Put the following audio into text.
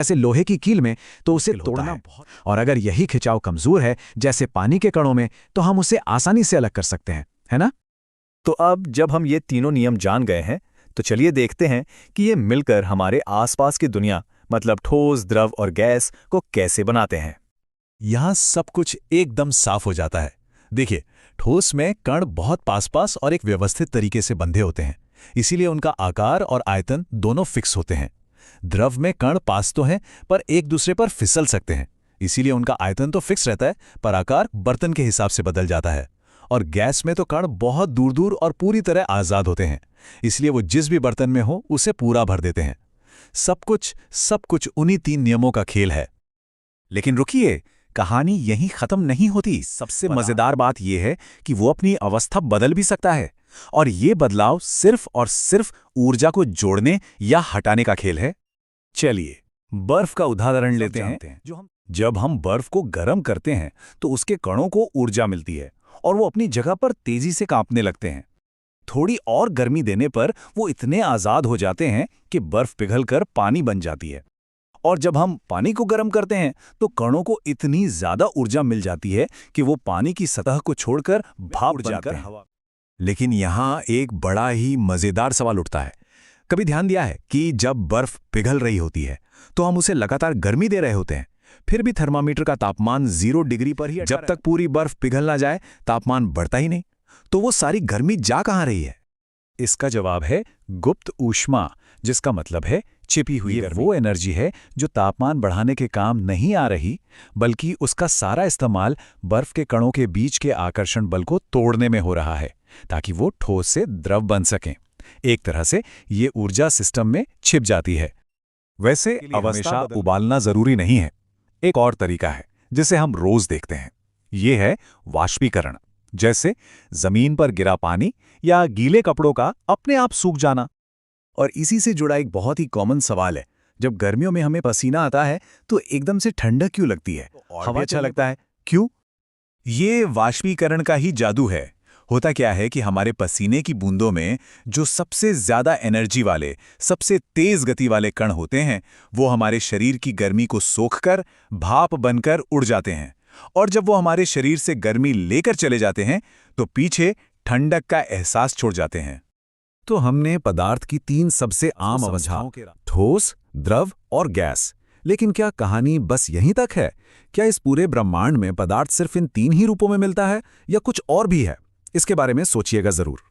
जैसे लोहे की कील में, तो उसे तोड़ना बहुत, और अगर यही खिंचाव कमजोर है जैसे पानी के कणों में, तो हम उसे आसानी से अलग कर सकते हैं, है ना? तो अब जब हम ये तीनों नियम जान गए हैं, तो चलिए देखते हैं कि ये मिलकर हमारे आसपास की दुनिया, मतलब ठोस, द्रव और गैस को कैसे बनाते हैं। यहां सब कुछ एकदम साफ हो जाता है। देखिए, ठोस में कण बहुत पास-पास और एक व्यवस्थित तरीके से बंधे होते हैं, इसीलिए उनका आकार और आयतन दोनों फिक्स होते हैं। द्रव में कण पास तो हैं, पर एक दूसरे पर फिसल सकते हैं, इसीलिए उनका आयतन तो फिक्स रहता है, पर आकार बर्तन के हिसाब से बदल जाता है। और गैस में तो कण बहुत दूर दूर और पूरी तरह आजाद होते हैं, इसलिए वो जिस भी बर्तन में हो उसे पूरा भर देते हैं। सब कुछ उन्हीं तीन नियमों का खेल है। लेकिन रुकिए, कहानी यहीं खत्म नहीं होती। सबसे मजेदार बात यह है कि वो अपनी अवस्था बदल भी सकता है, और ये बदलाव सिर्फ और सिर्फ ऊर्जा को जोड़ने या हटाने का खेल है। चलिए बर्फ का उदाहरण लेते हैं। जब हम बर्फ को गर्म करते हैं तो उसके कणों को ऊर्जा मिलती है और वो अपनी जगह पर तेजी से कांपने लगते हैं। थोड़ी और गर्मी देने पर वो इतने आजाद हो जाते हैं कि बर्फ पिघलकर पानी बन जाती है। और जब हम पानी को गर्म करते हैं तो कणों को इतनी ज्यादा ऊर्जा मिल जाती है कि वो पानी की सतह को छोड़कर भाप बनकर हवा। लेकिन यहाँ एक बड़ा ही मजेदार सवाल उठता है। कभी ध्यान दिया है कि जब बर्फ पिघल रही होती है तो हम उसे लगातार गर्मी दे रहे होते हैं, फिर भी थर्मामीटर का तापमान 0 डिग्री पर ही, जब तक पूरी बर्फ पिघल ना जाए तापमान बढ़ता ही नहीं। तो वो सारी गर्मी जा कहाँ रही है? इसका जवाब है गुप्त ऊष्मा, जिसका मतलब है छिपी हुई गर्मी। वो एनर्जी है जो तापमान बढ़ाने के काम नहीं आ रही, बल्कि उसका सारा इस्तेमाल बर्फ के कणों के बीच के आकर्षण बल को तोड़ने में हो रहा है, ताकि वो ठोस से द्रव बन सकें। एक तरह से ये ऊर्जा सिस्टम में छिप जाती है। वैसे अवस्था उबालना जरूरी नहीं है। एक और तरीका है जिसे हम रोज देखते हैं, ये है वाष्पीकरण। जैसे जमीन पर गिरा पानी या गीले कपड़ों का अपने आप सूख जाना। और इसी से जुड़ा एक बहुत ही कॉमन सवाल है, जब गर्मियों में हमें पसीना आता है तो एकदम से ठंडक क्यों लगती है, हवा अच्छा लगता है, क्यों? ये वाष्पीकरण का ही जादू है। होता क्या है कि हमारे पसीने की बूंदों में जो सबसे ज्यादा एनर्जी वाले, सबसे तेज गति वाले कण होते हैं, वो हमारे शरीर की गर्मी को सोखकर भाप बनकर उड़ जाते हैं। और जब वो हमारे शरीर से गर्मी लेकर चले जाते हैं तो पीछे ठंडक का एहसास छोड़ जाते हैं। तो हमने पदार्थ की 3 सबसे आम अवस्थाओं, ठोस, द्रव और गैस। लेकिन क्या कहानी बस यहीं तक है? क्या इस पूरे ब्रह्मांड में पदार्थ सिर्फ इन 3 ही रूपों में मिलता है, या कुछ और भी है? इसके बारे में सोचिएगा जरूर।